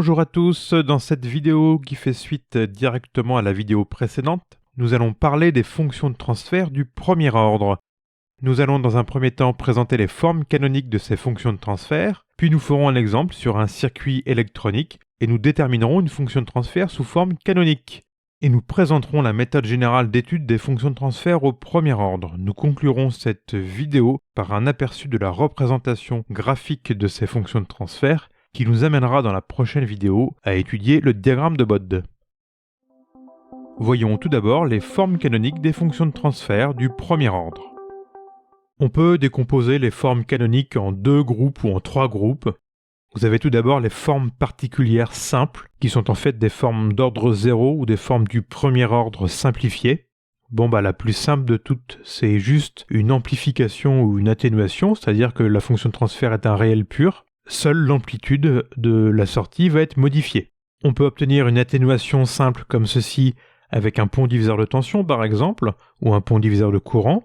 Bonjour à tous, dans cette vidéo qui fait suite directement à la vidéo précédente, nous allons parler des fonctions de transfert du premier ordre. Nous allons dans un premier temps présenter les formes canoniques de ces fonctions de transfert, puis nous ferons un exemple sur un circuit électronique et nous déterminerons une fonction de transfert sous forme canonique. Et nous présenterons la méthode générale d'étude des fonctions de transfert au premier ordre. Nous conclurons cette vidéo par un aperçu de la représentation graphique de ces fonctions de transfert qui nous amènera dans la prochaine vidéo à étudier le diagramme de Bode. Voyons tout d'abord les formes canoniques des fonctions de transfert du premier ordre. On peut décomposer les formes canoniques en deux groupes ou en trois groupes. Vous avez tout d'abord les formes particulières simples, qui sont en fait des formes d'ordre 0 ou des formes du premier ordre simplifiées. La plus simple de toutes, c'est juste une amplification ou une atténuation, c'est-à-dire que la fonction de transfert est un réel pur. Seule l'amplitude de la sortie va être modifiée. On peut obtenir une atténuation simple comme ceci avec un pont diviseur de tension par exemple, ou un pont diviseur de courant,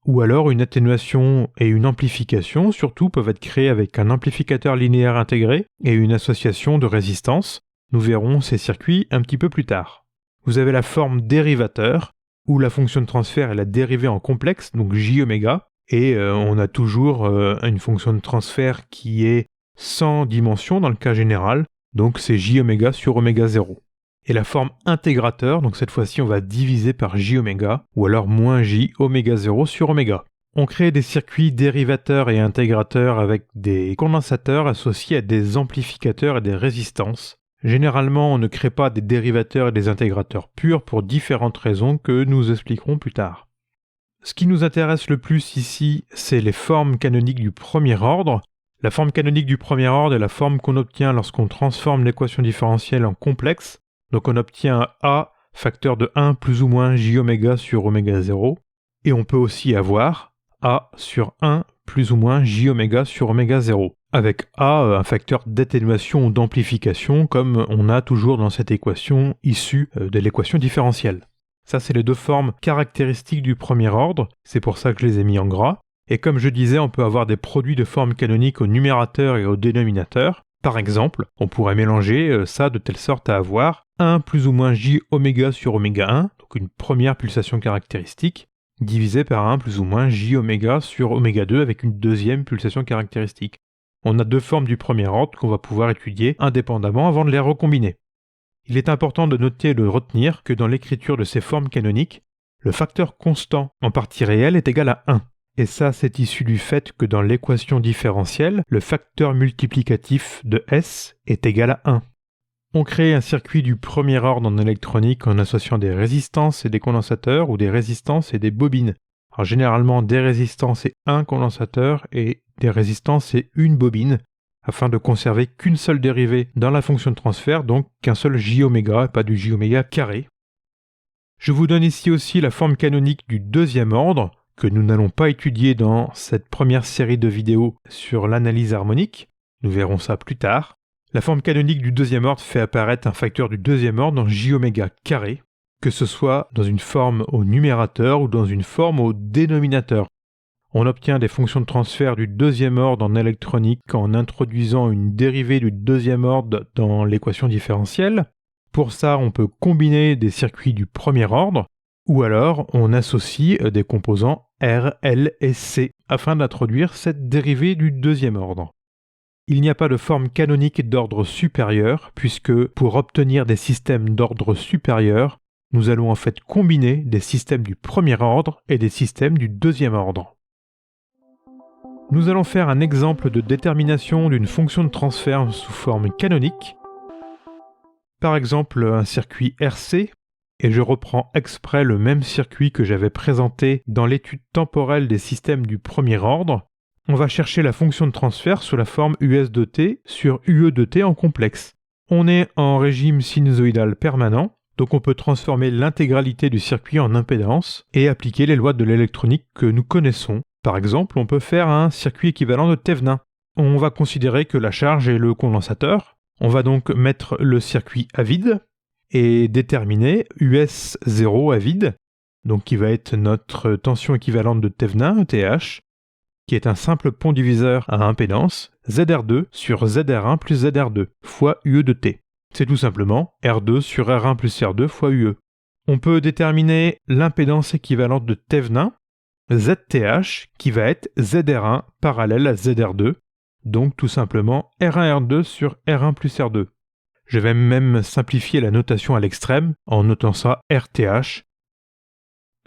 ou alors une atténuation et une amplification surtout peuvent être créées avec un amplificateur linéaire intégré et une association de résistance. Nous verrons ces circuits un petit peu plus tard. Vous avez la forme dérivateur, où la fonction de transfert est la dérivée en complexe, donc J-oméga, et on a toujours une fonction de transfert qui est sans dimension dans le cas général, donc c'est J-oméga sur oméga 0. Et la forme intégrateur, donc cette fois-ci on va diviser par J-oméga, ou alors moins J oméga 0 sur oméga. On crée des circuits dérivateurs et intégrateurs avec des condensateurs associés à des amplificateurs et des résistances. Généralement on ne crée pas des dérivateurs et des intégrateurs purs pour différentes raisons que nous expliquerons plus tard. Ce qui nous intéresse le plus ici, c'est les formes canoniques du premier ordre. La forme canonique du premier ordre est la forme qu'on obtient lorsqu'on transforme l'équation différentielle en complexe. Donc on obtient A facteur de 1 plus ou moins J-oméga sur oméga 0. Et on peut aussi avoir A sur 1 plus ou moins J-oméga sur oméga 0. Avec A un facteur d'atténuation ou d'amplification comme on a toujours dans cette équation issue de l'équation différentielle. Ça c'est les deux formes caractéristiques du premier ordre, c'est pour ça que je les ai mis en gras. Et comme je disais, on peut avoir des produits de forme canonique au numérateur et au dénominateur. Par exemple, on pourrait mélanger ça de telle sorte à avoir 1 plus ou moins J oméga sur oméga 1, donc une première pulsation caractéristique, divisé par 1 plus ou moins J oméga sur oméga 2 avec une deuxième pulsation caractéristique. On a deux formes du premier ordre qu'on va pouvoir étudier indépendamment avant de les recombiner. Il est important de noter et de retenir que dans l'écriture de ces formes canoniques, le facteur constant en partie réelle est égal à 1. Et ça, c'est issu du fait que dans l'équation différentielle, le facteur multiplicatif de S est égal à 1. On crée un circuit du premier ordre en électronique en associant des résistances et des condensateurs ou des résistances et des bobines. Alors généralement des résistances et un condensateur et des résistances et une bobine, afin de conserver qu'une seule dérivée dans la fonction de transfert, donc qu'un seul J-oméga et pas du J-oméga carré. Je vous donne ici aussi la forme canonique du deuxième ordre, que nous n'allons pas étudier dans cette première série de vidéos sur l'analyse harmonique. Nous verrons ça plus tard. La forme canonique du deuxième ordre fait apparaître un facteur du deuxième ordre dans J-oméga carré, que ce soit dans une forme au numérateur ou dans une forme au dénominateur. On obtient des fonctions de transfert du deuxième ordre en électronique en introduisant une dérivée du deuxième ordre dans l'équation différentielle. Pour ça, on peut combiner des circuits du premier ordre, ou alors on associe des composants R, L et C afin d'introduire cette dérivée du deuxième ordre. Il n'y a pas de forme canonique d'ordre supérieur puisque pour obtenir des systèmes d'ordre supérieur, nous allons en fait combiner des systèmes du premier ordre et des systèmes du deuxième ordre. Nous allons faire un exemple de détermination d'une fonction de transfert sous forme canonique. Par exemple un circuit RC. Et je reprends exprès le même circuit que j'avais présenté dans l'étude temporelle des systèmes du premier ordre. On va chercher la fonction de transfert sous la forme US de t sur UE de t en complexe. On est en régime sinusoïdal permanent, donc on peut transformer l'intégralité du circuit en impédance et appliquer les lois de l'électronique que nous connaissons. Par exemple, on peut faire un circuit équivalent de Thevenin. On va considérer que la charge est le condensateur. On va donc mettre le circuit à vide et déterminer US0 à vide, donc qui va être notre tension équivalente de Thevenin, ETH, qui est un simple pont diviseur à impédance, ZR2 sur ZR1 plus ZR2, fois UE de T. C'est tout simplement R2 sur R1 plus R2 fois UE. On peut déterminer l'impédance équivalente de Thevenin, ZTH, qui va être ZR1 parallèle à ZR2, donc tout simplement R1R2 sur R1 plus R2. Je vais même simplifier la notation à l'extrême en notant ça RTH.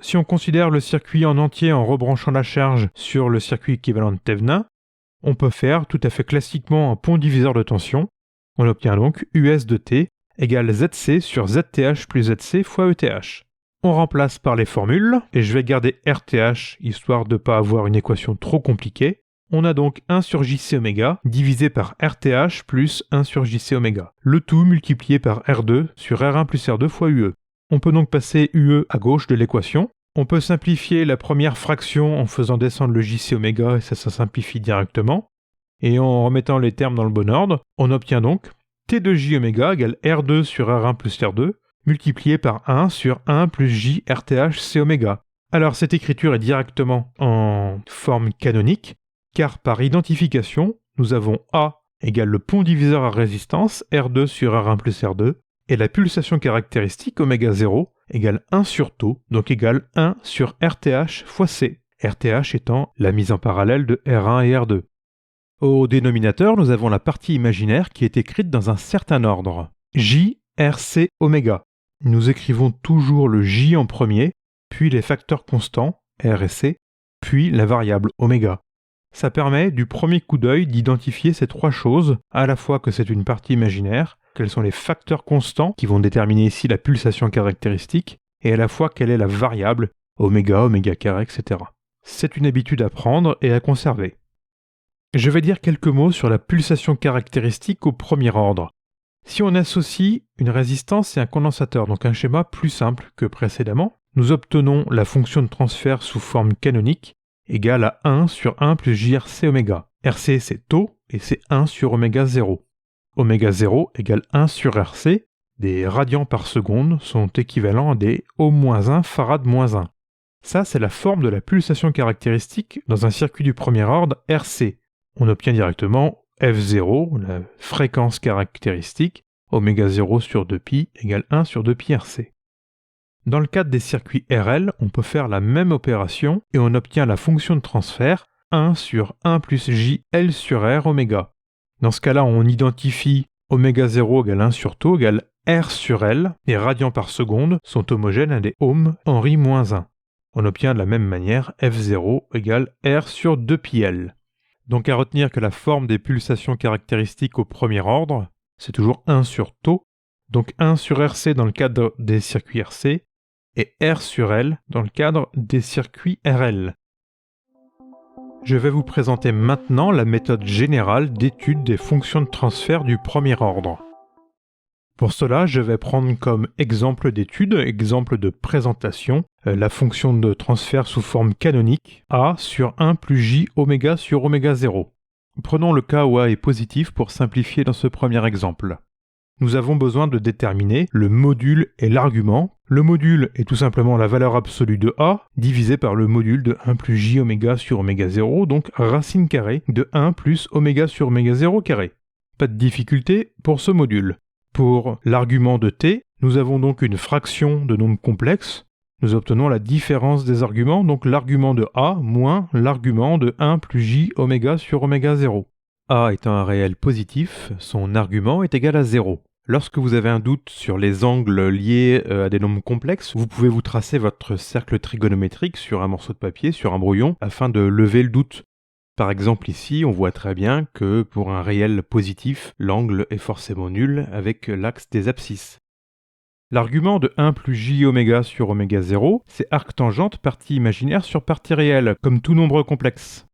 Si on considère le circuit en entier en rebranchant la charge sur le circuit équivalent de Thevenin, on peut faire tout à fait classiquement un pont diviseur de tension. On obtient donc US de T égale ZC sur ZTH plus ZC fois ETH. On remplace par les formules, et je vais garder RTH histoire de ne pas avoir une équation trop compliquée. On a donc 1 sur JC oméga divisé par RTH plus 1 sur JC oméga. Le tout multiplié par R2 sur R1 plus R2 fois UE. On peut donc passer UE à gauche de l'équation. On peut simplifier la première fraction en faisant descendre le JC oméga et ça simplifie directement. Et en remettant les termes dans le bon ordre, on obtient donc T de J oméga égale R2 sur R1 plus R2 multiplié par 1 sur 1 plus J RTH C oméga. Alors cette écriture est directement en forme canonique, car par identification, nous avons A égale le pont diviseur à résistance R2 sur R1 plus R2, et la pulsation caractéristique oméga 0 égale 1 sur tau, donc égale 1 sur RTH fois C, RTH étant la mise en parallèle de R1 et R2. Au dénominateur, nous avons la partie imaginaire qui est écrite dans un certain ordre. J, RC, oméga. Nous écrivons toujours le J en premier, puis les facteurs constants, R et C, puis la variable oméga. Ça permet du premier coup d'œil d'identifier ces trois choses, à la fois que c'est une partie imaginaire, quels sont les facteurs constants qui vont déterminer ici la pulsation caractéristique, et à la fois quelle est la variable, oméga, oméga carré, etc. C'est une habitude à prendre et à conserver. Je vais dire quelques mots sur la pulsation caractéristique au premier ordre. Si on associe une résistance et un condensateur, donc un schéma plus simple que précédemment, nous obtenons la fonction de transfert sous forme canonique égale à 1 sur 1 plus JRC oméga. RC c'est tau et c'est 1 sur oméga 0. Oméga 0 égale 1 sur RC, des radians par seconde sont équivalents à des O-1 farad-1. Ça c'est la forme de la pulsation caractéristique dans un circuit du premier ordre RC. On obtient directement F0, la fréquence caractéristique, oméga 0 sur 2pi égale 1 sur 2pi RC. Dans le cadre des circuits RL, on peut faire la même opération et on obtient la fonction de transfert 1 sur 1 plus JL sur R oméga. Dans ce cas-là, on identifie oméga 0 égale 1 sur tau égale R sur L, et radians par seconde sont homogènes à des ohms Henry-1. On obtient de la même manière F0 égale R sur 2πL. Donc à retenir que la forme des pulsations caractéristiques au premier ordre, c'est toujours 1 sur tau, donc 1 sur RC dans le cadre des circuits RC, et R sur L dans le cadre des circuits RL. Je vais vous présenter maintenant la méthode générale d'étude des fonctions de transfert du premier ordre. Pour cela, je vais prendre comme exemple d'étude, exemple de présentation, la fonction de transfert sous forme canonique A sur 1 plus J oméga sur oméga 0. Prenons le cas où A est positif pour simplifier dans ce premier exemple. Nous avons besoin de déterminer le module et l'argument. Le module est tout simplement la valeur absolue de A divisé par le module de 1 plus J oméga sur oméga 0, donc racine carrée de 1 plus oméga sur oméga 0 carré. Pas de difficulté pour ce module. Pour l'argument de t, nous avons donc une fraction de nombre complexe. Nous obtenons la différence des arguments, donc l'argument de A moins l'argument de 1 plus j oméga sur oméga 0. A étant un réel positif, son argument est égal à 0. Lorsque vous avez un doute sur les angles liés à des nombres complexes, vous pouvez vous tracer votre cercle trigonométrique sur un morceau de papier, sur un brouillon, afin de lever le doute. Par exemple ici, on voit très bien que pour un réel positif, l'angle est forcément nul avec l'axe des abscisses. L'argument de 1 plus j oméga sur oméga 0, c'est arctangente partie imaginaire sur partie réelle, comme tout nombre complexe.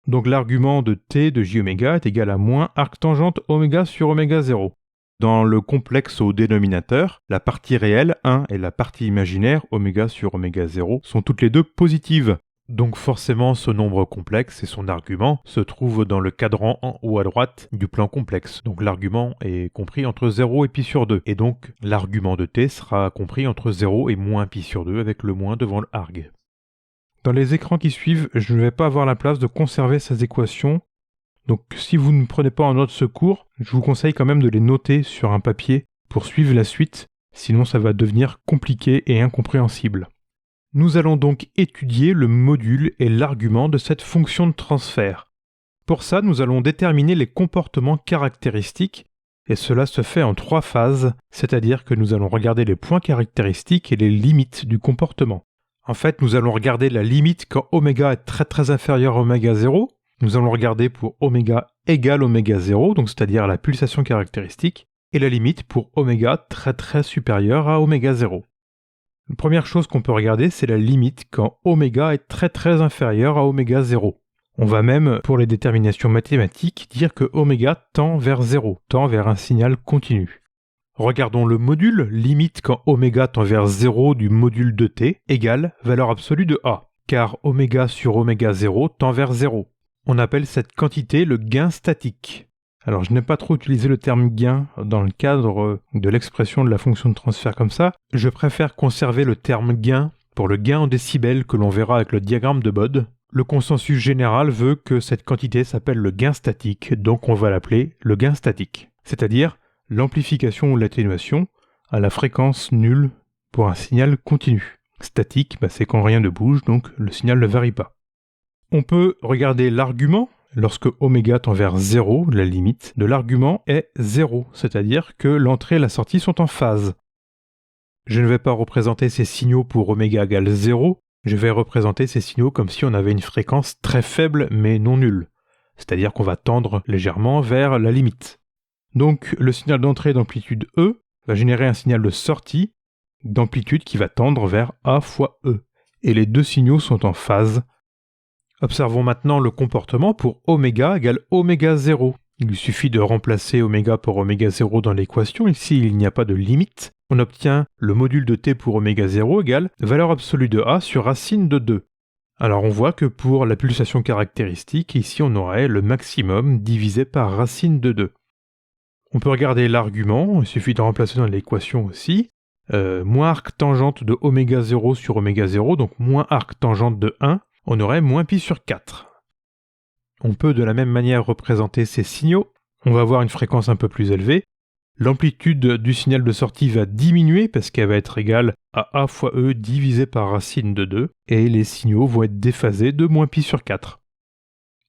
Donc l'argument de t de j oméga est égal à moins arctangente oméga sur oméga 0. Dans le complexe au dénominateur, la partie réelle 1 et la partie imaginaire oméga sur oméga 0 sont toutes les deux positives. Donc forcément ce nombre complexe et son argument se trouvent dans le cadran en haut à droite du plan complexe. Donc l'argument est compris entre 0 et pi sur 2. Et donc l'argument de t sera compris entre 0 et moins pi sur 2 avec le moins devant le arg. Dans les écrans qui suivent, je ne vais pas avoir la place de conserver ces équations. Donc si vous ne prenez pas en note ce cours, je vous conseille quand même de les noter sur un papier pour suivre la suite, sinon ça va devenir compliqué et incompréhensible. Nous allons donc étudier le module et l'argument de cette fonction de transfert. Pour ça, nous allons déterminer les comportements caractéristiques, et cela se fait en 3 phases, c'est-à-dire que nous allons regarder les points caractéristiques et les limites du comportement. En fait, nous allons regarder la limite quand oméga est très inférieur à oméga 0, nous allons regarder pour oméga égale oméga 0, donc c'est-à-dire la pulsation caractéristique, et la limite pour oméga très supérieur à oméga 0. La première chose qu'on peut regarder, c'est la limite quand oméga est très inférieur à oméga 0. On va même, pour les déterminations mathématiques, dire que oméga tend vers 0, tend vers un signal continu. Regardons le module, limite quand oméga tend vers 0 du module de t égale valeur absolue de A, car oméga sur oméga 0 tend vers 0. On appelle cette quantité le gain statique. Alors je n'ai pas trop utilisé le terme gain dans le cadre de l'expression de la fonction de transfert comme ça. Je préfère conserver le terme gain pour le gain en décibels que l'on verra avec le diagramme de Bode. Le consensus général veut que cette quantité s'appelle le gain statique, donc on va l'appeler le gain statique. C'est-à-dire l'amplification ou l'atténuation à la fréquence nulle pour un signal continu. Statique, c'est quand rien ne bouge, donc le signal ne varie pas. On peut regarder l'argument. Lorsque oméga tend vers 0, la limite de l'argument est 0, c'est-à-dire que l'entrée et la sortie sont en phase. Je ne vais pas représenter ces signaux pour oméga égale 0, je vais représenter ces signaux comme si on avait une fréquence très faible mais non nulle, c'est-à-dire qu'on va tendre légèrement vers la limite. Donc le signal d'entrée d'amplitude E va générer un signal de sortie d'amplitude qui va tendre vers A fois E, et les deux signaux sont en phase. Observons maintenant le comportement pour oméga égale oméga 0. Il suffit de remplacer oméga pour oméga 0 dans l'équation. Ici, il n'y a pas de limite. On obtient le module de t pour oméga 0 égale valeur absolue de A sur racine de 2. Alors on voit que pour la pulsation caractéristique, ici on aurait le maximum divisé par racine de 2. On peut regarder l'argument, il suffit de remplacer dans l'équation aussi. Moins arc tangente de oméga 0 sur oméga 0, donc moins arc tangente de 1. On aurait moins pi sur 4. On peut de la même manière représenter ces signaux. On va avoir une fréquence un peu plus élevée. L'amplitude du signal de sortie va diminuer parce qu'elle va être égale à A fois E divisé par racine de 2, et les signaux vont être déphasés de moins pi sur 4.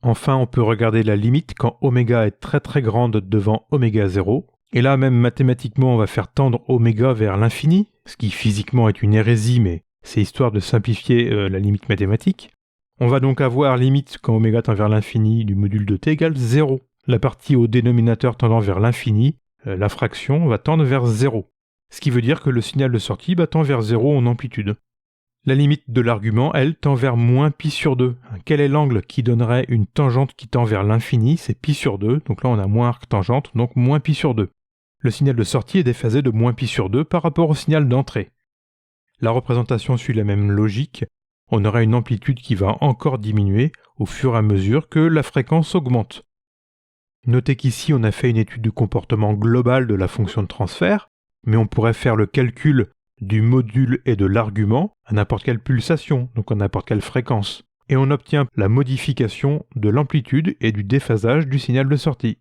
Enfin, on peut regarder la limite quand oméga est très grande devant oméga 0. Et là, même mathématiquement, on va faire tendre oméga vers l'infini, ce qui physiquement est une hérésie, mais c'est histoire de simplifier la limite mathématique. On va donc avoir limite quand oméga tend vers l'infini du module de t égale 0. La partie au dénominateur tendant vers l'infini, la fraction, va tendre vers 0. Ce qui veut dire que le signal de sortie tend vers 0 en amplitude. La limite de l'argument, elle, tend vers moins pi sur 2. Quel est l'angle qui donnerait une tangente qui tend vers l'infini? C'est pi sur 2, donc là on a moins arc tangente, donc moins pi sur 2. Le signal de sortie est déphasé de moins pi sur 2 par rapport au signal d'entrée. La représentation suit la même logique. On aura une amplitude qui va encore diminuer au fur et à mesure que la fréquence augmente. Notez qu'ici on a fait une étude du comportement global de la fonction de transfert, mais on pourrait faire le calcul du module et de l'argument à n'importe quelle pulsation, donc à n'importe quelle fréquence, et on obtient la modification de l'amplitude et du déphasage du signal de sortie.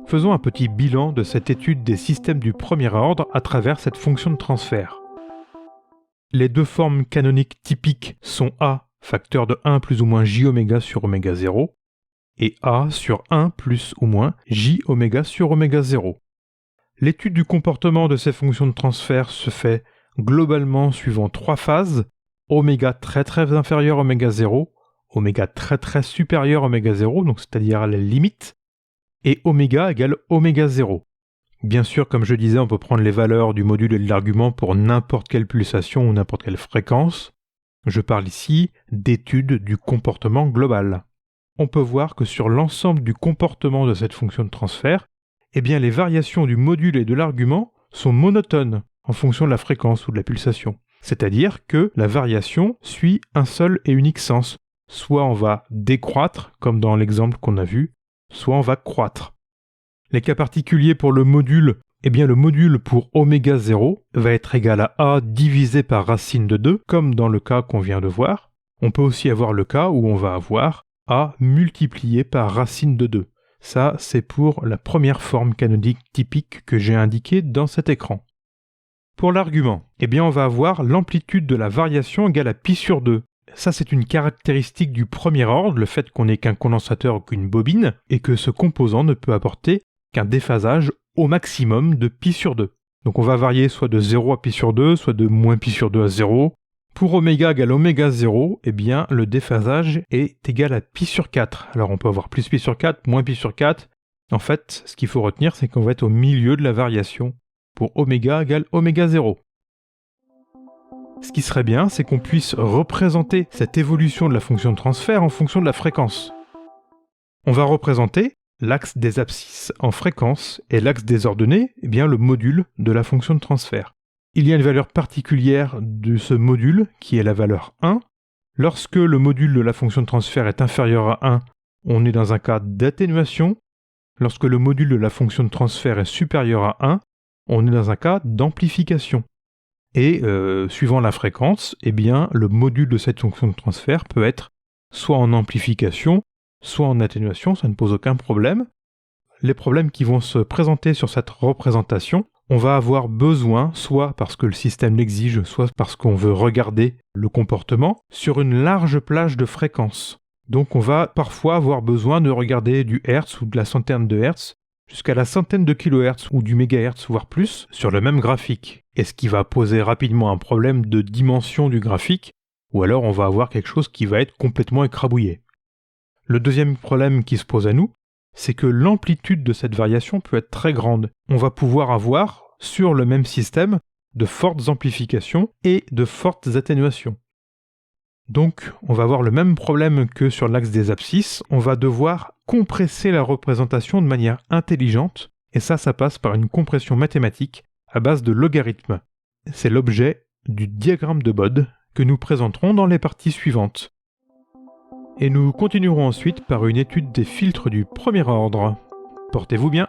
Faisons un petit bilan de cette étude des systèmes du premier ordre à travers cette fonction de transfert. Les deux formes canoniques typiques sont A, facteur de 1 plus ou moins j oméga sur oméga 0, et A sur 1 plus ou moins j oméga sur oméga 0. L'étude du comportement de ces fonctions de transfert se fait globalement suivant 3 phases, oméga très inférieur à oméga 0, oméga très supérieur à oméga 0, donc c'est-à-dire à la limite, et oméga égale oméga 0. Bien sûr, comme je disais, on peut prendre les valeurs du module et de l'argument pour n'importe quelle pulsation ou n'importe quelle fréquence. Je parle ici d'étude du comportement global. On peut voir que sur l'ensemble du comportement de cette fonction de transfert, les variations du module et de l'argument sont monotones en fonction de la fréquence ou de la pulsation. C'est-à-dire que la variation suit un seul et unique sens. Soit on va décroître, comme dans l'exemple qu'on a vu, soit on va croître. Les cas particuliers pour le module, le module pour oméga 0 va être égal à A divisé par racine de 2, comme dans le cas qu'on vient de voir. On peut aussi avoir le cas où on va avoir A multiplié par racine de 2. Ça, c'est pour la première forme canonique typique que j'ai indiquée dans cet écran. Pour l'argument, eh bien on va avoir l'amplitude de la variation égale à pi sur 2. Ça, c'est une caractéristique du premier ordre, le fait qu'on n'ait qu'un condensateur ou qu'une bobine, et que ce composant ne peut apporter qu'un déphasage au maximum de pi sur 2. Donc on va varier soit de 0 à pi sur 2, soit de moins pi sur 2 à 0. Pour oméga égale oméga 0, eh bien le déphasage est égal à pi sur 4. Alors on peut avoir plus pi sur 4, moins pi sur 4. En fait, ce qu'il faut retenir, c'est qu'on va être au milieu de la variation pour oméga égale oméga 0. Ce qui serait bien, c'est qu'on puisse représenter cette évolution de la fonction de transfert en fonction de la fréquence. On va représenter l'axe des abscisses en fréquence et l'axe des ordonnées, eh bien le module de la fonction de transfert. Il y a une valeur particulière de ce module qui est la valeur 1. Lorsque le module de la fonction de transfert est inférieur à 1, on est dans un cas d'atténuation. Lorsque le module de la fonction de transfert est supérieur à 1, on est dans un cas d'amplification. Et suivant la fréquence, eh bien, le module de cette fonction de transfert peut être soit en amplification, soit en atténuation, ça ne pose aucun problème. Les problèmes qui vont se présenter sur cette représentation, on va avoir besoin, soit parce que le système l'exige, soit parce qu'on veut regarder le comportement, sur une large plage de fréquences. Donc on va parfois avoir besoin de regarder du Hertz ou de la centaine de Hertz, jusqu'à la centaine de kilohertz ou du mégahertz, voire plus, sur le même graphique. Et ce qui va poser rapidement un problème de dimension du graphique, ou alors on va avoir quelque chose qui va être complètement écrabouillé. Le deuxième problème qui se pose à nous, c'est que l'amplitude de cette variation peut être très grande. On va pouvoir avoir, sur le même système, de fortes amplifications et de fortes atténuations. Donc, on va avoir le même problème que sur l'axe des abscisses, on va devoir compresser la représentation de manière intelligente, et ça passe par une compression mathématique à base de logarithmes. C'est l'objet du diagramme de Bode que nous présenterons dans les parties suivantes. Et nous continuerons ensuite par une étude des filtres du premier ordre. Portez-vous bien!